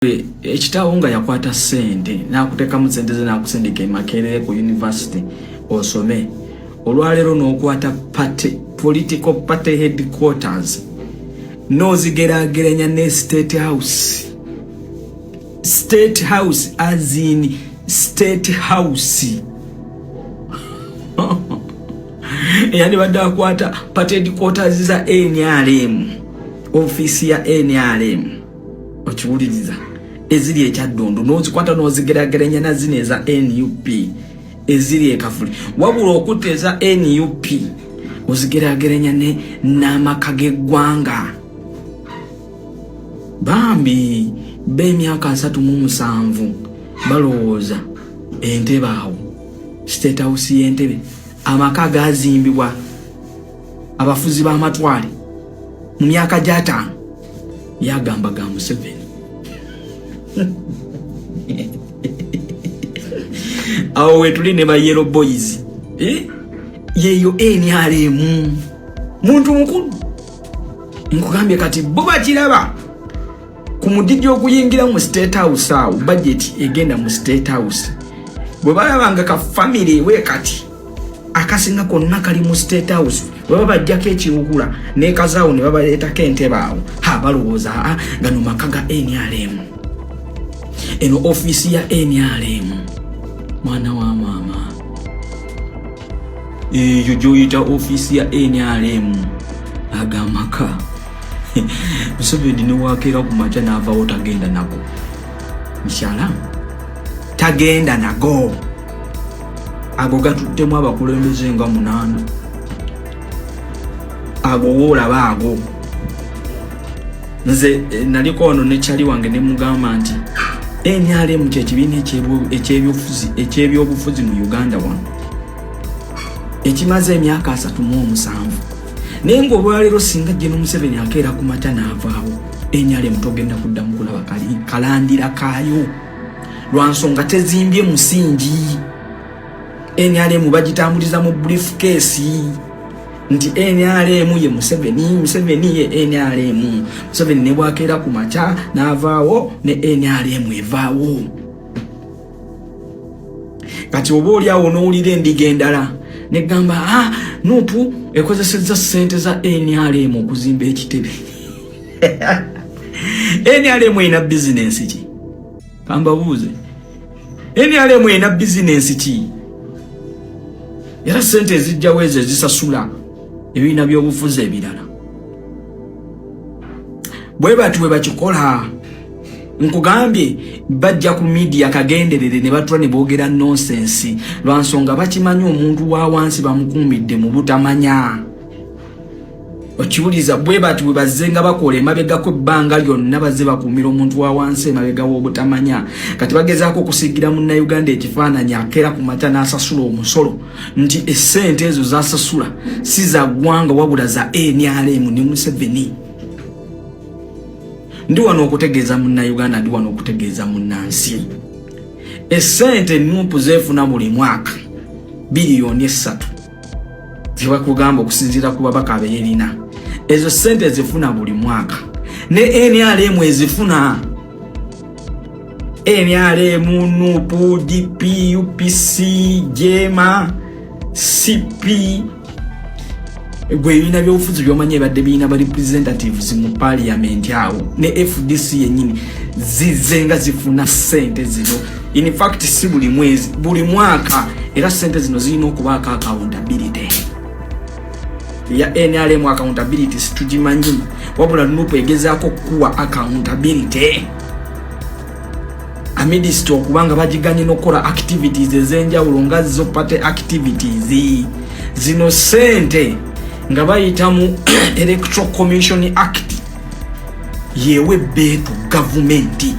ekitawo nga yakwata ssente n'akuteekamu ssente ze n'akusindika Makerere ku university osome olwaleero n'okwata political party headquarters n'ozigeraageranya ne State House as in State House yani badde akwata party headquarters za NRM office ya NRM okiwuliriza eziri ekyaddondo n'ozikwata n'ozigeraageranya na zino eza NUP eziri ekafuli wabula okuteza NUP ozigeraageranya ne n'amaka g'eggwanga bambi b'emyaka 37 balowooza Entebbe awo State House y'Entebbe amaka gazimbibwa abafuzi b'amatwale mu myaka gy'ataano yagamba ga Museveni awo wetuli ne ba Yellow Boys yeyo NRM muntu mukulu nkugambye kati bo bakiraba ku mudidi okuyingira mu State House awo budget egenda mu State House bwe balabanga ka family we kati akasinga konna kali mu State House baba bajjako ekiwugula ne kazaawo ne babaleetako Entebbe awo balowooza gano maka ga NRM eno office ya NRM mwana wa mama eyo gyoyita office ya NRM agamaka Museveni ne wakeera ku makya n'avaawo tagenda nago mshala tagenda nago ago gatuttemu abakulembeze nga 8 ago woolaba ago nze naliko ono ne kyali wange ne mugamba nti NRM kyekibiina ekyebyobufuzi mu Uganda wano ekimaze emyaka 37 naye ng'olwaleero singa Gen. Museveni akeera ku makya n'avaawo NRM togenda kuddamu kulaba kalandira kaayo lwa nsonga tezimbye musingi NRM bagitambuliza mu briefcase nti NRM ye Museveni ye NRM Museveni ne bwakeera ku makya n'avaawo ne NRM evaawo kati oba oli awo n'owulira endiga endala negamba Nuupu ekozesezza ssente za NRM okuzimba ekitebe NRM ena bizinensi ki kambabuuze NRM ena bizinensi ki era ssente ezijjawo ezo ezisasula ebibiina by'obufuzi ebirala bwe bati bwe bakikola nkugambye bajja ku media kagenderere ne batula ne boogera nonsense lwa nsonga bakimanyi omuntu wa wansi bamukuumidde mu butamanya okiwuliza bwe bati bwe bazzenga bakola emabegako ebbanga lyonna bazze bakuumira omuntu wa wansi emabega w'obutamanya kati bagezaako okusigira munnayuganda ekifaananyi akeera ku makya n'asasula omusolo nti essente ezo zasasula si za ggwanga wabula za NRM ne Museveni ndi wano okutegeeza munnayuganda ndi wano okutegeeza munnansi essente Nuupu zeefuna buli mwaka biliyoni 3 zibakugamba okusinziira ku babaka abeerina ezo ssente zifuna buli mwaka ne NRM ezifuna NRM Nuupu DP UPC Jema CP gwe bina byobufuzi byomanye badde bina ba representatives mu parliament awo ne FDC yennyini zizenga zifuna ssente zino in fact si buli mwezi buli mwaka era ssente zino zirina okubaako accountability ya NRM accountability situgimanyi wabula Nuupu egezaako kuwa accountability amidist okubanga bagiganye n'okukola activities ez'enjawulo nga zo party activities zino ssente nga bayita mu Electoral Commission Act yewe beetu gavumenti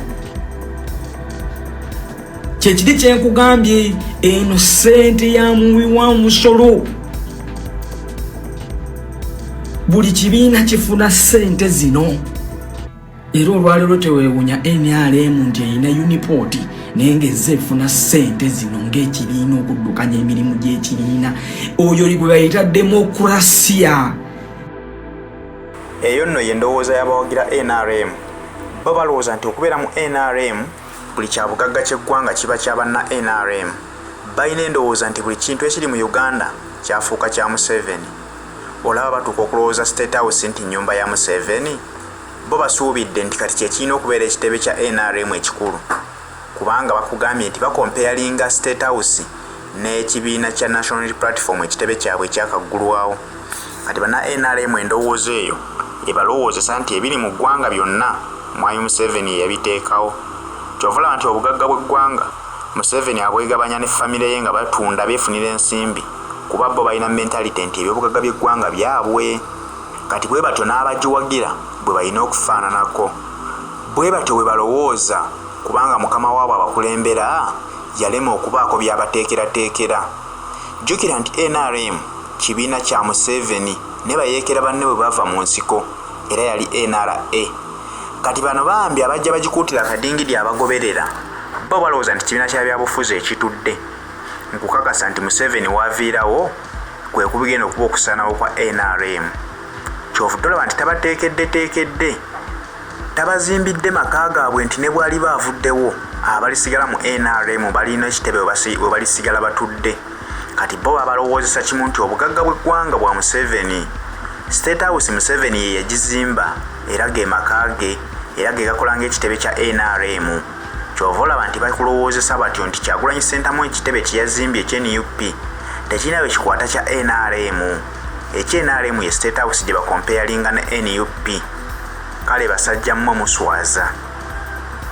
kyekiri kyenkugambye eno ssente ya muwi wa musolo buli kibiina kifuna ssente zino era olwaleero teweewunya NRM nti erina uniport naye ng'ezze efuna ssente zino ng'ekibiina okuddukanya emirimu gy'ekibiina oyo gwe bayita demokrasiya eyo nno ye ndowooza y'abawagira NRM bo balowooza nti okubeera mu NRM buli kyabugagga ky'eggwanga kiba ky'abanna NRM. Balina endowooza nti buli kintu ekiri mu Uganda kyafuuka kya Museveni. Olaba batuuka okulowooza State House nti nnyumba ya Museveni. Bo basuubidde nti kati kyekirina okubeera ekitebe kya NRM ekikulu, kubanga bakugambye nti bakompeyalinga State House n'ekibiina kya National Unity Platform ekitebe kyabwe ekyakaggulwawo. Kati banna NRM endowooza eyo ebalowoozesa nti ebiri mu ggwanga byonna Mwami Museveni yabiteekawo. Kyovula nti obugagga bw'eggwanga Museveni abwegabanya ne famire ye nga batunda beefunira ensimbi, kuba bo balina mentality nti ebyobugagga by'eggwanga byabwe. Kati bwe batyo n'abagiwagira bwe balina okufaananako. Bwe batyo bwe balowooza, kubanga mukama waabwe abakulembera yalema okubaako by'abateekerateekera. Jjukira nti NRM kibiina kya Museveni ne bayeekera banne bwe bava mu nsiko, era yali NRA. Kati bano bambi abajja bagikuutira akadingidi abagoberera, bo balowooza nti kibiina kya byabufuzi ekitudde. Nkukakasa nti Museveni waaviirawo kwe kubigenda okuba okusaanawo kwa NRM. Kyovudde olaba nti tabateekedde, tabazimbidde maka gaabwe nti ne bwali baavuddewo abalisigala mu NRM balina ekitebe we balisigala batudde. Kati bo babalowoozesa kimu nti obugagga bw'eggwanga bwa Museveni. State House Museveni ye yagizimba era ge maka ge, era ge gakola ng'ekitebe kya NRM. Kyova olaba nti bakulowoozesa batyo nti Kyagulanyi Ssentamu ekitebe kye yazimbye ekye-NUP tekirina bwe kikwata kya NRM. Ekye-NRM ye State House gye bakompeyalinga ne NUP. Kale basajja mmwe muswaza.